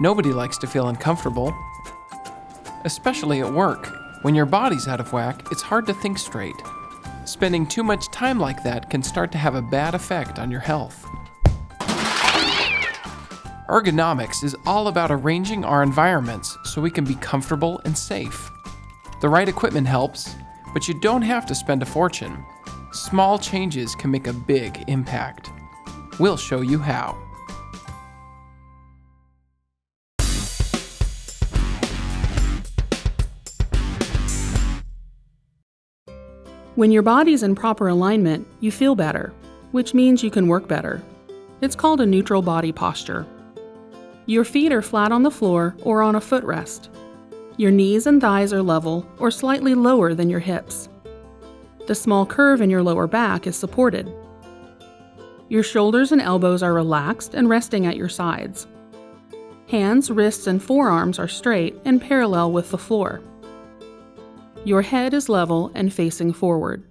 Nobody likes to feel uncomfortable, especially at work. When your body's out of whack, it's hard to think straight. Spending too much time like that can start to have a bad effect on your health. Ergonomics is all about arranging our environments so we can be comfortable and safe. The right equipment helps, but you don't have to spend a fortune. Small changes can make a big impact. We'll show you how. When your body's in proper alignment, you feel better, which means you can work better. It's called a neutral body posture. Your feet are flat on the floor or on a footrest. Your knees and thighs are level or slightly lower than your hips. The small curve in your lower back is supported. Your shoulders and elbows are relaxed and resting at your sides. Hands, wrists, and forearms are straight and parallel with the floor. Your head is level and facing forward.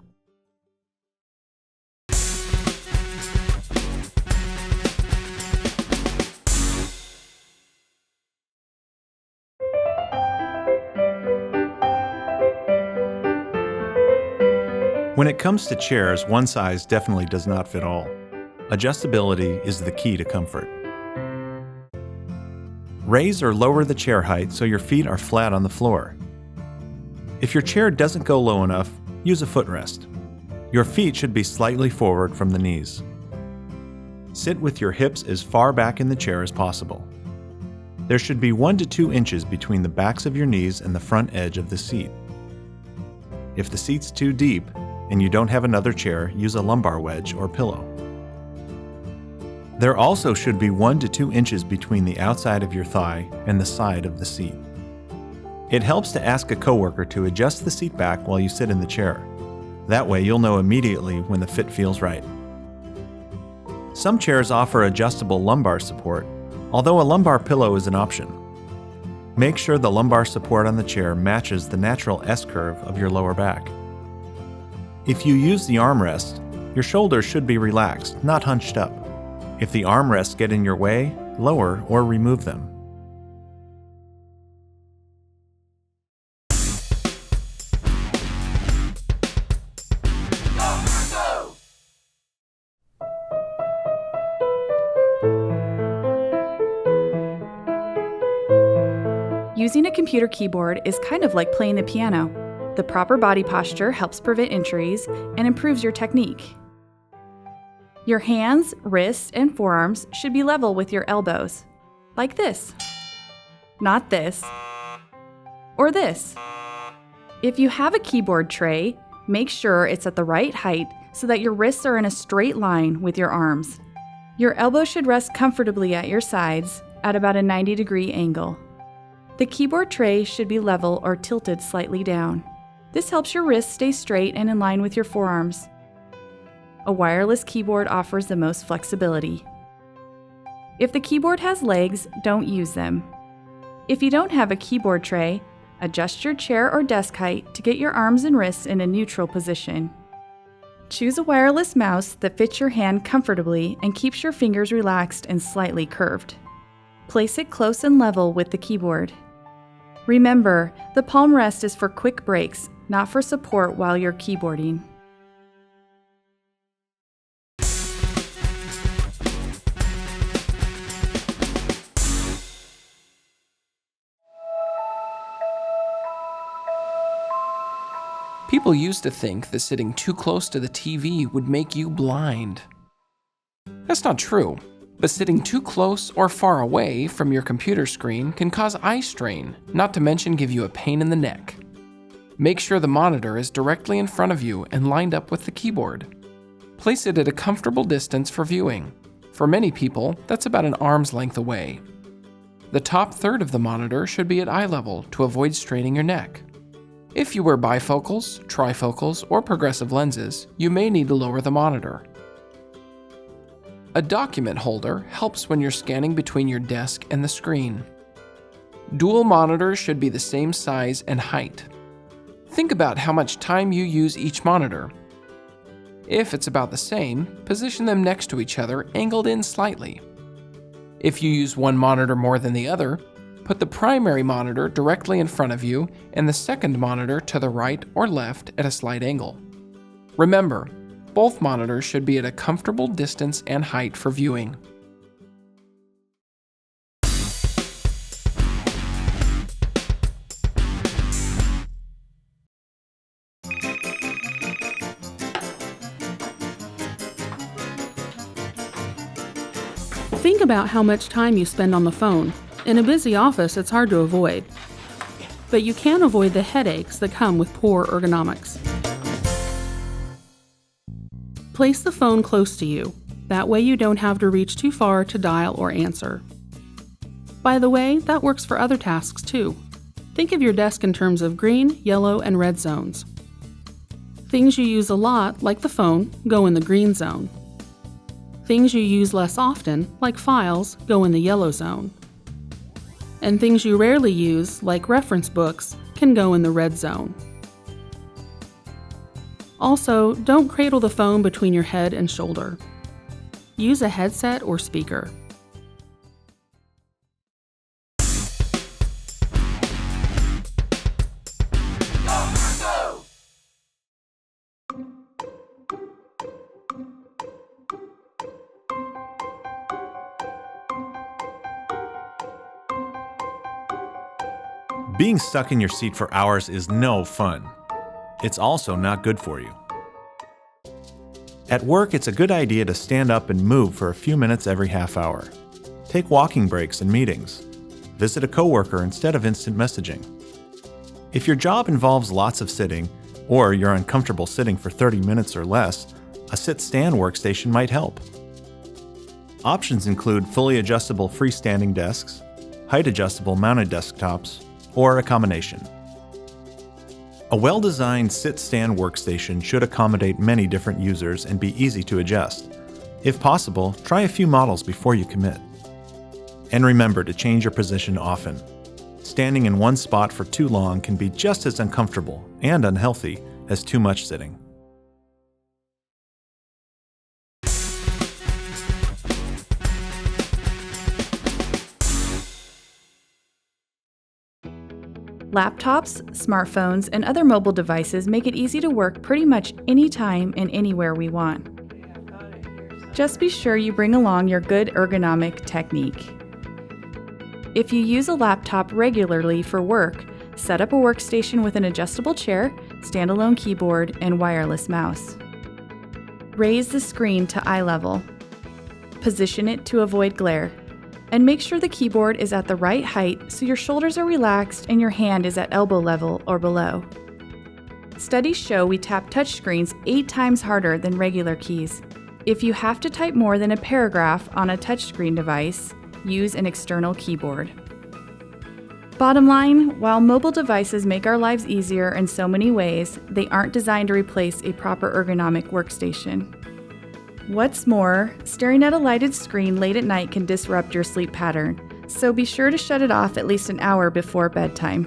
When it comes to chairs, one size definitely does not fit all. Adjustability is the key to comfort. Raise or lower the chair height so your feet are flat on the floor. If your chair doesn't go low enough, use a footrest. Your feet should be slightly forward from the knees. Sit with your hips as far back in the chair as possible. There should be 1 to 2 inches between the backs of your knees and the front edge of the seat. If the seat's too deep and you don't have another chair, use a lumbar wedge or pillow. There also should be 1 to 2 inches between the outside of your thigh and the side of the seat. It helps to ask a coworker to adjust the seat back while you sit in the chair. That way you'll know immediately when the fit feels right. Some chairs offer adjustable lumbar support, although a lumbar pillow is an option. Make sure the lumbar support on the chair matches the natural S-curve of your lower back. If you use the armrest, your shoulders should be relaxed, not hunched up. If the armrests get in your way, lower or remove them. Using a computer keyboard is kind of like playing the piano. The proper body posture helps prevent injuries and improves your technique. Your hands, wrists, and forearms should be level with your elbows, like this. Not this, or this. If you have a keyboard tray, make sure it's at the right height so that your wrists are in a straight line with your arms. Your elbows should rest comfortably at your sides at about a 90-degree angle. The keyboard tray should be level or tilted slightly down. This helps your wrists stay straight and in line with your forearms. A wireless keyboard offers the most flexibility. If the keyboard has legs, don't use them. If you don't have a keyboard tray, adjust your chair or desk height to get your arms and wrists in a neutral position. Choose a wireless mouse that fits your hand comfortably and keeps your fingers relaxed and slightly curved. Place it close and level with the keyboard. Remember, the palm rest is for quick breaks, not for support while you're keyboarding. People used to think that sitting too close to the TV would make you blind. That's not true, but sitting too close or far away from your computer screen can cause eye strain, not to mention give you a pain in the neck. Make sure the monitor is directly in front of you and lined up with the keyboard. Place it at a comfortable distance for viewing. For many people, that's about an arm's length away. The top third of the monitor should be at eye level to avoid straining your neck. If you wear bifocals, trifocals, or progressive lenses, you may need to lower the monitor. A document holder helps when you're scanning between your desk and the screen. Dual monitors should be the same size and height. Think about how much time you use each monitor. If it's about the same, position them next to each other, angled in slightly. If you use one monitor more than the other, put the primary monitor directly in front of you and the second monitor to the right or left at a slight angle. Remember, both monitors should be at a comfortable distance and height for viewing. Think about how much time you spend on the phone. In a busy office, it's hard to avoid. But you can avoid the headaches that come with poor ergonomics. Place the phone close to you. That way you don't have to reach too far to dial or answer. By the way, that works for other tasks too. Think of your desk in terms of green, yellow, and red zones. Things you use a lot, like the phone, go in the green zone. Things you use less often, like files, go in the yellow zone. And things you rarely use, like reference books, can go in the red zone. Also, don't cradle the phone between your head and shoulder. Use a headset or speaker. Being stuck in your seat for hours is no fun. It's also not good for you. At work, it's a good idea to stand up and move for a few minutes every half hour. Take walking breaks in meetings. Visit a coworker instead of instant messaging. If your job involves lots of sitting, or you're uncomfortable sitting for 30 minutes or less, a sit-stand workstation might help. Options include fully adjustable freestanding desks, height-adjustable mounted desktops, or a combination. A well-designed sit-stand workstation should accommodate many different users and be easy to adjust. If possible, try a few models before you commit. And remember to change your position often. Standing in one spot for too long can be just as uncomfortable and unhealthy as too much sitting. Laptops, smartphones, and other mobile devices make it easy to work pretty much anytime and anywhere we want. Just be sure you bring along your good ergonomic technique. If you use a laptop regularly for work, set up a workstation with an adjustable chair, standalone keyboard, and wireless mouse. Raise the screen to eye level. Position it to avoid glare. And make sure the keyboard is at the right height so your shoulders are relaxed and your hand is at elbow level or below. Studies show we tap touchscreens 8 times harder than regular keys. If you have to type more than a paragraph on a touchscreen device, use an external keyboard. Bottom line, while mobile devices make our lives easier in so many ways, they aren't designed to replace a proper ergonomic workstation. What's more, staring at a lighted screen late at night can disrupt your sleep pattern, so be sure to shut it off at least an hour before bedtime.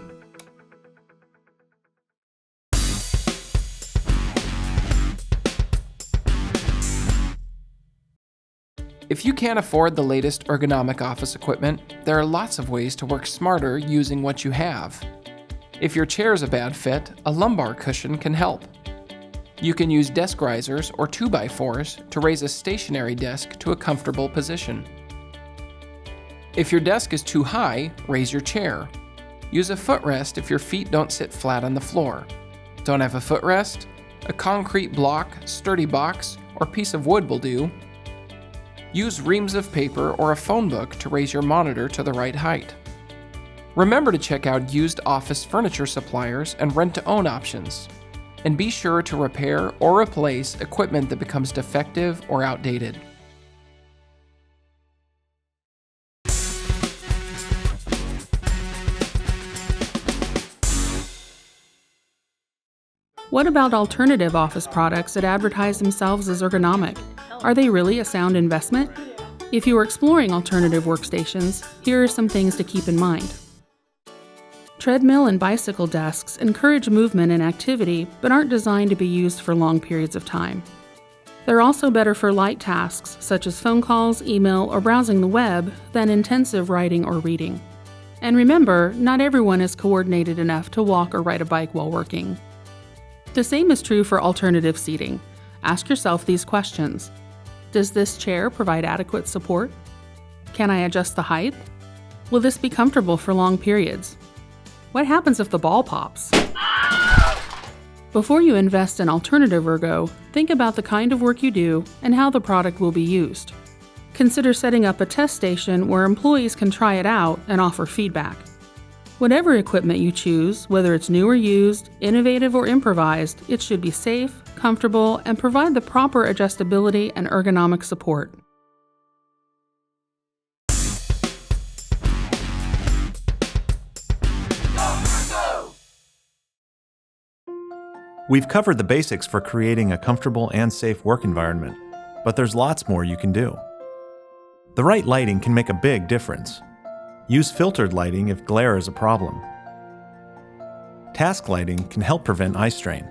If you can't afford the latest ergonomic office equipment, there are lots of ways to work smarter using what you have. If your chair is a bad fit, a lumbar cushion can help. You can use desk risers or 2x4s to raise a stationary desk to a comfortable position. If your desk is too high, raise your chair. Use a footrest if your feet don't sit flat on the floor. Don't have a footrest? A concrete block, sturdy box, or piece of wood will do. Use reams of paper or a phone book to raise your monitor to the right height. Remember to check out used office furniture suppliers and rent-to-own options. And be sure to repair or replace equipment that becomes defective or outdated. What about alternative office products that advertise themselves as ergonomic? Are they really a sound investment? If you are exploring alternative workstations, here are some things to keep in mind. Treadmill and bicycle desks encourage movement and activity, but aren't designed to be used for long periods of time. They're also better for light tasks such as phone calls, email, or browsing the web than intensive writing or reading. And remember, not everyone is coordinated enough to walk or ride a bike while working. The same is true for alternative seating. Ask yourself these questions. Does this chair provide adequate support? Can I adjust the height? Will this be comfortable for long periods? What happens if the ball pops? Before you invest in alternative ergo, think about the kind of work you do and how the product will be used. Consider setting up a test station where employees can try it out and offer feedback. Whatever equipment you choose, whether it's new or used, innovative or improvised, it should be safe, comfortable, and provide the proper adjustability and ergonomic support. We've covered the basics for creating a comfortable and safe work environment, but there's lots more you can do. The right lighting can make a big difference. Use filtered lighting if glare is a problem. Task lighting can help prevent eye strain.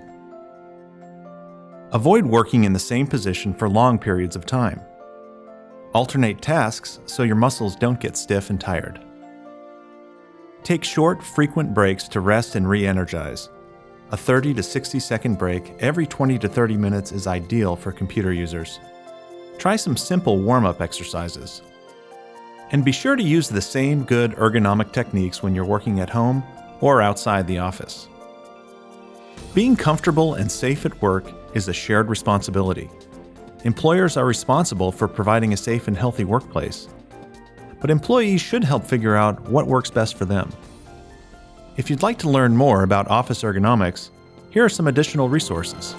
Avoid working in the same position for long periods of time. Alternate tasks so your muscles don't get stiff and tired. Take short, frequent breaks to rest and re-energize. A 30 to 60 second break every 20 to 30 minutes is ideal for computer users. Try some simple warm-up exercises. And be sure to use the same good ergonomic techniques when you're working at home or outside the office. Being comfortable and safe at work is a shared responsibility. Employers are responsible for providing a safe and healthy workplace, but employees should help figure out what works best for them. If you'd like to learn more about office ergonomics, here are some additional resources.